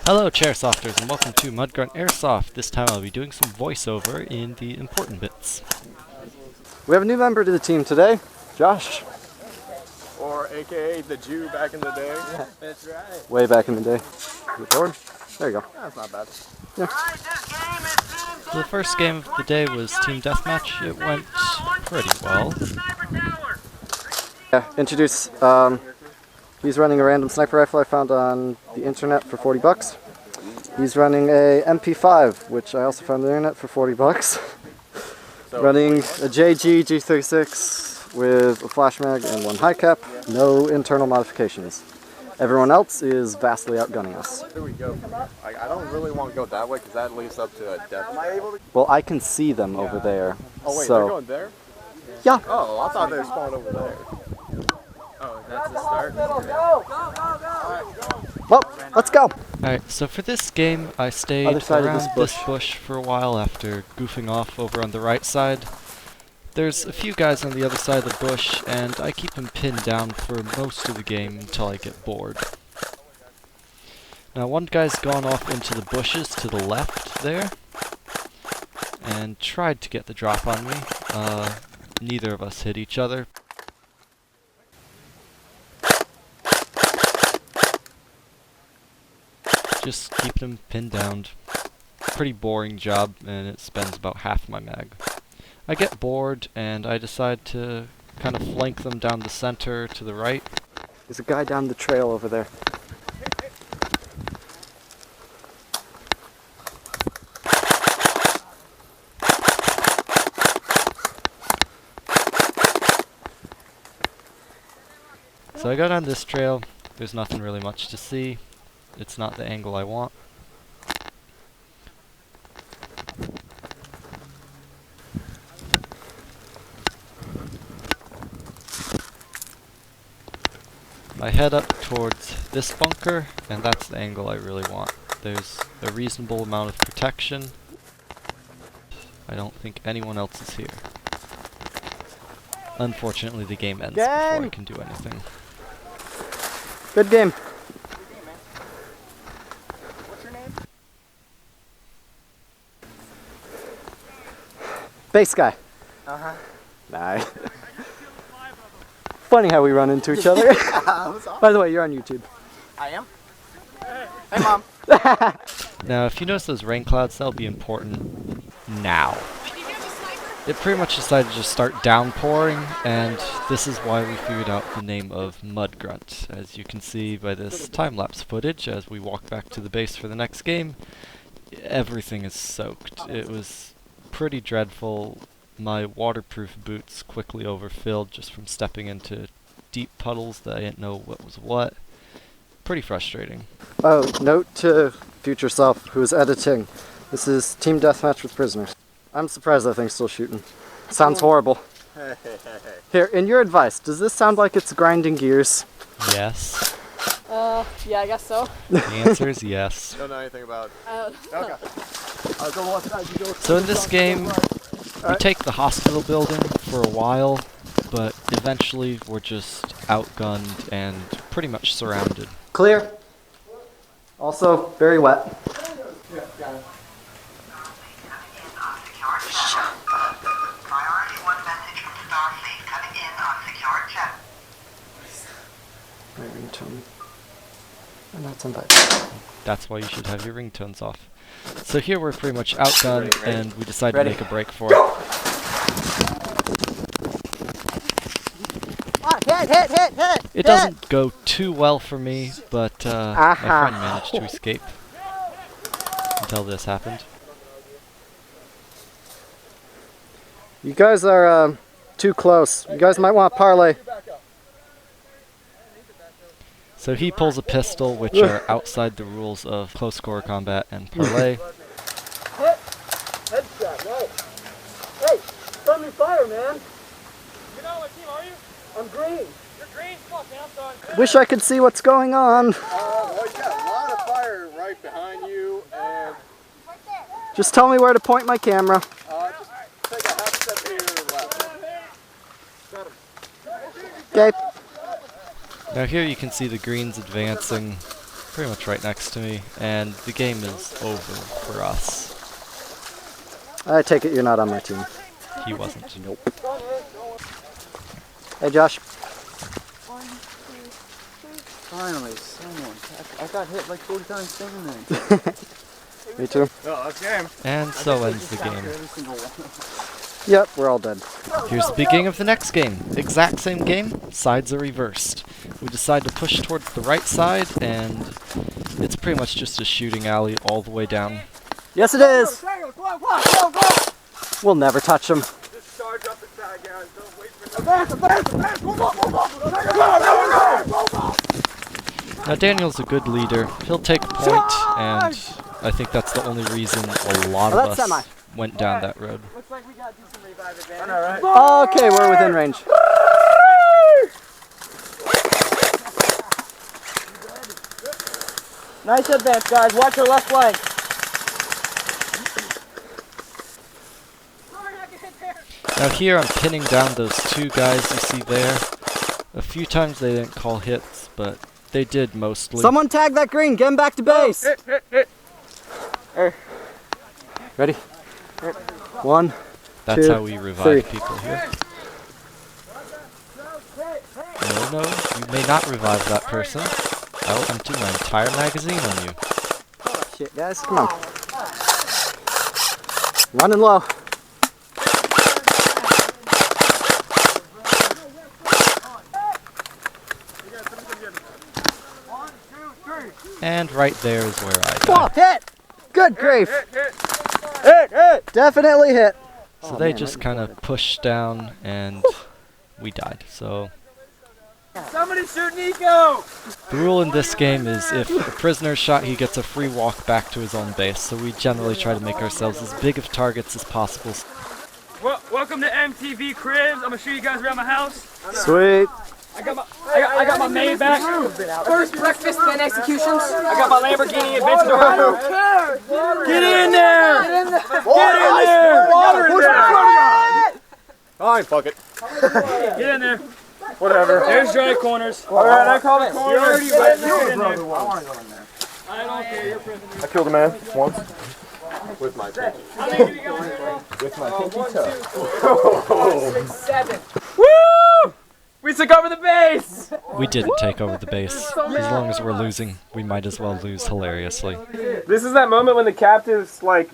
Hello Chairsofters and welcome to Mudgrunt Airsoft. This time I'll be doing some voiceover in the important bits. We have a new member to the team today, Josh. Or aka the Jew back in the day. Yeah. That's right. Way back in the day. Record? There you go. That's not bad. Yeah. So the first game of the day was team deathmatch. It went pretty well. Yeah, introduce, he's running a random sniper rifle I found on the internet for 40 bucks. He's running a MP5, which I also found on the internet for 40 bucks. So Running a JG G36 with a flash mag and one high cap, no internal modifications. Everyone else is vastly outgunning us. here we go. I don't really want to go that way because that leads up to a death. Am I able to? Well, I can see them over there. Oh wait, so they're going there? yeah. Oh, I thought they were spawned over there. Oh, that's the start? Well, let's go. Alright, so for this game I stayed Other side of around this this bush for a while after goofing off over on the right side. There's a few guys on the other side of the bush and I keep them pinned down for most of the game until I get bored. Now one guy's gone off into the bushes to the left there and tried to get the drop on me. Neither of us hit each other. Just keep them pinned down. Pretty boring job and it spends about half my mag. I get bored and I decide to kind of flank them down the center to the right. There's a guy down the trail over there. So I go down this trail. There's nothing really much to see. It's not the angle I want. I head up towards this bunker, and that's the angle I really want. There's a reasonable amount of protection. I don't think anyone else is here. Unfortunately, the game ends before I can do anything. Good game. What's your name? Base guy. Uh-huh. Nah. Funny how we run into each other. By the way, you're on YouTube. I am? Hey Mom. Now, if you notice those rain clouds, that'll be important now. It pretty much decided to just start downpouring, and this is why we figured out the name of Mudgrunt. As you can see by this time-lapse footage, as we walk back to the base for the next game, everything is soaked. It was pretty dreadful. My waterproof boots quickly overfilled just from stepping into deep puddles that I didn't know what was what. Pretty frustrating. Oh, note to future self who is editing. This is team deathmatch with prisoners. I'm surprised that thing's still shooting. Sounds horrible. Here, in your advice, does this sound like it's grinding gears? Yes. Yeah, I guess so. The answer is yes. Don't know anything about. Okay. I'll go one side, you go. So in this game, we take the hospital building for a while, but eventually we're just outgunned and pretty much surrounded. Clear. Also, very wet. Yeah, got it. Priority 1 message from Starfleet coming in on secure chat. My ringtone. And that's invited. That's why you should have your ringtones off. So here we're pretty much outgunned, Ready. and we decide Ready. to make a break for it. It doesn't go too well for me, but my friend managed to escape until this happened. You guys are too close. You guys might want to parlay. So he pulls a pistol, which are outside the rules of close quarter combat and parlay. Headshot, right. Hey, friendly fire, man. You know what team are you? I'm green. You're green? Fuck, man, I'm sorry. Wish I could see what's going on. Well, you got a lot of fire right behind you, and Just tell me where to point my camera. just take a half step to your left. Okay. Now here you can see the greens advancing pretty much right next to me, and the game is over for us. I take it you're not on my team. He wasn't. Nope. Hey, Josh. Finally, someone. I got hit like 40 times standing there. Me too. Oh, that's game. And so ends the game. Every single one. Yep, we're all dead. Here's the beginning of the next game. Exact same game, sides are reversed. We decide to push towards the right side, and it's pretty much just a shooting alley all the way down. Yes, it is! We'll never touch him. Just charge up and tag, guys. Don't wait for Now Daniel's a good leader. He'll take a point, and I think that's the only reason a lot of us went down that road. Looks like we got decent revive advantage. Okay, we're within range. Nice advance, guys. Watch your left flank. Now here I'm pinning down those two guys you see there. A few times they didn't call hits, but they did mostly. Someone tag that green, get him back to base! Ready? 1, That's 2, how we revive 3. people here. No, you may not revive that person. I'll empty my entire magazine on you. Shit, guys, come on. Running low. And right there is where I Oh, die. hit! Good grief! Hit! Definitely hit! So they just kind of pushed down and we died. So Somebody shoot Nico! the rule in this game is if a prisoner is shot, he gets a free walk back to his own base. So we generally try to make ourselves as big of targets as possible. Well, welcome to MTV Cribs. I'm gonna show you guys around my house. Sweet. I got my Maybach. First breakfast, then executions. I got my Lamborghini Aventador. Get in there! Get in there! Water in there! Fine, fuck it. Get in there. Whatever. There's dry corners. Alright, I call it corner. You already wet. Get in there. I want to go in there. I don't care. You're prisoner. I killed a man once. With my pinky. How many do you got? With my pinky toe. 6, 7. Woo! We took over the base! We didn't take over the base. As long as we're losing, we might as well lose hilariously. This is that moment when the captives, like,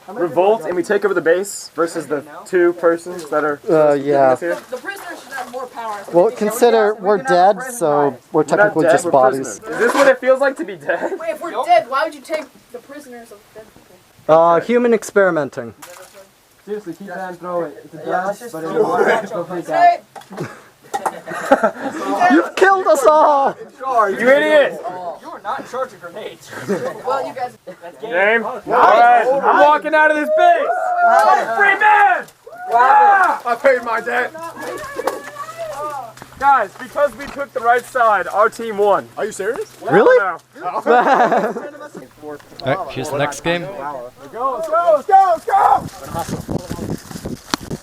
revolt and we take over the base versus the two persons that are... Yeah. The prisoners should have more power. Well, consider we're dead, so we're technically We're not dead, just we're bodies. prisoners. Is this what it feels like to be dead? Wait, if we're dead, why would you take the prisoners of dead people? Human experimenting. Seriously, keep that and throw it. It's a dust, but Hey! You've killed us all! You idiot! You are not in charge of grenades. Well, you guys. Name? Alright, I'm walking out of this base! Free man! I paid my debt. Guys, because we took the right side, our team won. Are you serious? Really? No. Alright, here's the next game. Let's go, let's go, let's go, let's go!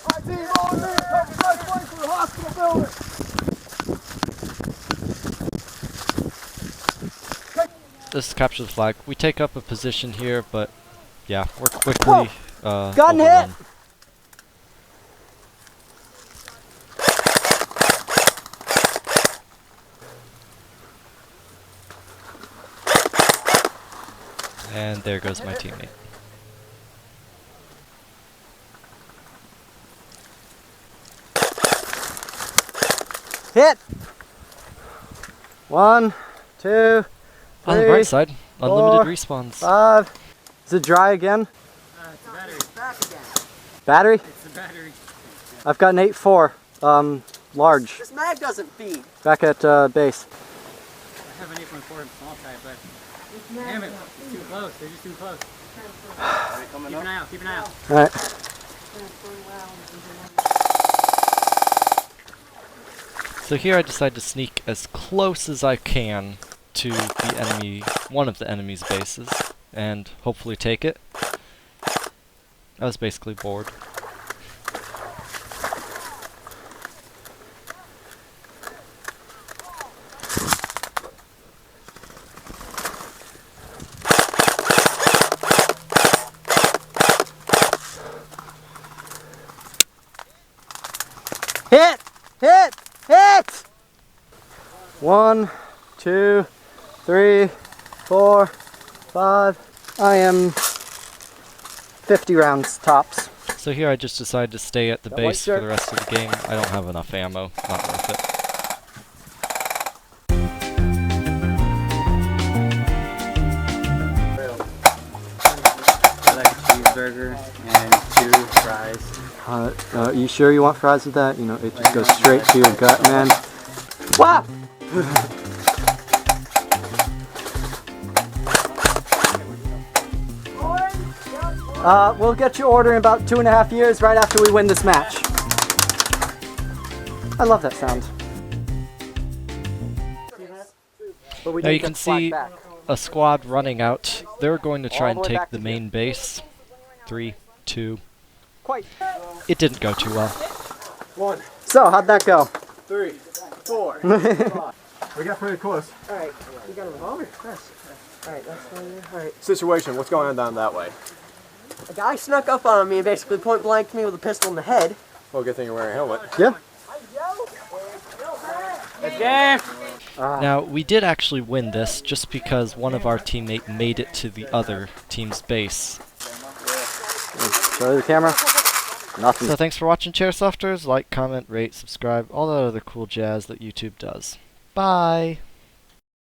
My team on me! Let's play for the hospital building! This is capture the flag. We take up a position here, but yeah, we're quickly Gun hit! overrun. And there goes my teammate. Hit! 1, 2, On the 3, bright side, unlimited 4, respawns. 5. Is it dry again? It's a battery. Battery? It's a battery. I've got an 8.4. Large. This mag doesn't feed. Back at base. I have an 8.4 small type, but damn it, it's too close. They're just too close. Keep an eye out. Keep an eye out. Alright. So here I decide to sneak as close as I can to the enemy, one of the enemy's bases, and hopefully take it. I was basically bored. Hit! Hit! Hit! 1, 2, 3, 4, 5. I am 50 rounds tops. So here I just decided to stay at the That white base for shirt. the rest of the game. I don't have enough ammo. Not worth it. I like a cheeseburger and 2 fries. You sure you want fries with that? You know, it just goes straight to your gut, man. Wow! We'll get your order in about 2.5 years, right after we win this match. I love that sound. But we Now didn't you get can flagged see back. a squad running out. They're going to try All the and way take back the to main base. 3, 2. Quite. It didn't go too well. 1, So, how'd that go? 3, 4. We got pretty close. Alright, you got a revolver? Yes. Alright, that's where you're. Alright. Situation, what's going on down that way? A guy snuck up on me and basically point blanked me with a pistol in the head. Well, good thing you're wearing a helmet. Yeah. Now, we did actually win this just because one of our teammate made it to the other team's base. Show you the camera. Nothing. So thanks for watching, Chairsofters. Like, comment, rate, subscribe, all that other cool jazz that YouTube does. Bye!